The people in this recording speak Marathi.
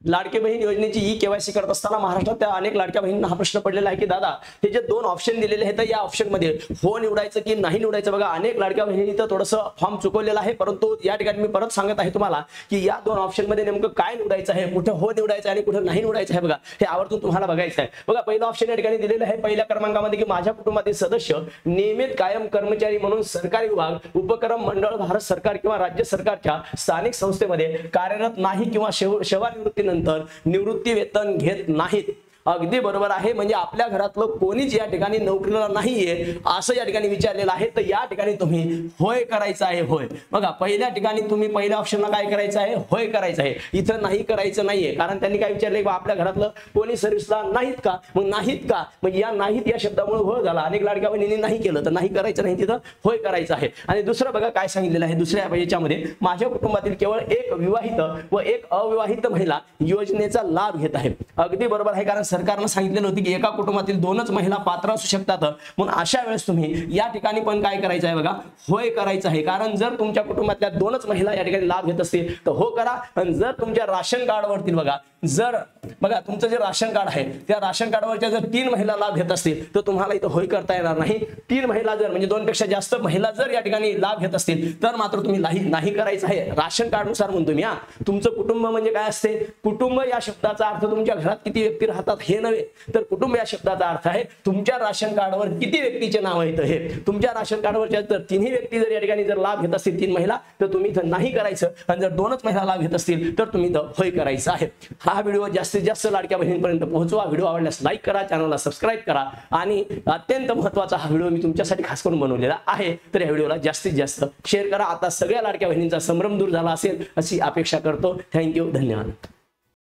लाडकी बहीण योजनेची ई-केवायसी करत असताना महाराष्ट्रात त्या अनेक लाडक्या बहिणींना हा प्रश्न पडलेला आहे की दादा हे जे 2 ऑप्शन दिलेले आहेत या ऑप्शन मध्ये हो निवडायचं की नाही निवडायचं। बघा अनेक लाडक्या बहिणी तर थोडंसं फॉर्म चुकवलेला आहे, परंतु या ठिकाणी मी परत सांगत आहे तुम्हाला की या 2 ऑप्शन मध्ये नेमकं काय निवडायचं आहे, कुठे हो निवडायचं आणि कुठे नाही निवडायचं आहे। बघा हे आवर्जून तुम्हाला बघायचं आहे। बघा पहिलं ऑप्शन या ठिकाणी दिलेलं आहे पहिल्या क्रमांकामध्ये की माझ्या कुटुंबातील सदस्य नियमित कायम कर्मचारी म्हणून सरकारी विभाग, उपक्रम, मंडळ, भारत सरकार किंवा राज्य सरकारच्या स्थानिक संस्थेमध्ये कार्यरत नाही किंवा सेवानिवृत्तीनंतर निवृत्ती वेतन घेत नाहीत। अगदी बरोबर आहे, म्हणजे आपल्या घरातलं कोणीच या ठिकाणी नोकरीला नाहीये असं या ठिकाणी विचारलेलं आहे, तर या ठिकाणी तुम्ही होय करायचं आहे। होय बघा पहिल्या ठिकाणी तुम्ही पहिल्या ऑप्शनला काय करायचं आहे, होय करायचं आहे। इथं नाही करायचं नाहीये, कारण त्यांनी काय विचारले की आपल्या घरातलं कोणी सर्व्हिसला नाहीत का, मग नाहीत का, मग या नाहीत या शब्दामुळे होय झाला। अनेक लाडक्या बहिणींनी नाही केलं तर नाही करायचं नाही, तिथं होय करायचं आहे। आणि दुसरं बघा काय सांगितलेलं आहे दुसऱ्या याच्यामध्ये माझ्या कुटुंबातील केवळ एक विवाहित व एक अविवाहित महिला योजनेचा लाभ घेत आहे। अगदी बरोबर आहे, कारण सरकारने सांगितलेलं होतं की एका कुटुंबातील 2च महिला पात्र असू शकतात, म्हणून अशा वेळेस तुम्ही या ठिकाणी पण काय करायचं आहे बघा होय करायचं आहे। कारण जर तुमच्या कुटुंबातल्या 2च महिला या ठिकाणी लाभ घेत असतील तर हो करा, आणि जर तुमच्या राशन कार्डवरती बघा तुमचं जे राशन कार्ड आहे त्या राशन कार्डवरच्या जर 3 महिला लाभ घेत असतील तर तुम्हाला इथं होय करता येणार नाही। 3 महिला जर म्हणजे 2 पेक्षा जास्त महिला जर या ठिकाणी लाभ घेत असतील तर मात्र तुम्ही नाही करायचं आहे। राशन कार्ड नुसार म्हणतो मी, तुमचं कुटुंब म्हणजे काय असते, कुटुंब या शब्दाचा अर्थ तुमच्या घरात किती व्यक्ती राहतात हे नव्हे, तर कुटुंब या शब्दाचा अर्थ आहे तुमच्या राशन कार्डवर किती व्यक्तीचे नाव आहेत हे। तुमच्या राशन कार्डवरच्या जर 3ही व्यक्ती जर या ठिकाणी जर लाभ घेत असतील 3 महिला तर तुम्ही इथं नाही करायचं, आणि जर 2च महिला लाभ घेत असतील तर तुम्ही इथं होय करायचं आहे। हा व्हिडिओ जास्तीत जास्त लाडक्या बहिणींपर्यंत पोहोचवा। व्हिडिओ आवडल्यास लाईक करा, चॅनलला सबस्क्राईब करा, आणि अत्यंत महत्त्वाचा हा व्हिडिओ मी तुमच्यासाठी खास करून बनवलेला आहे, तर या व्हिडिओला जास्तीत जास्त शेअर करा। आता सगळ्या लाडक्या बहिणींचा संभ्रम दूर झाला असेल अशी अपेक्षा करतो। थँक्यू, धन्यवाद।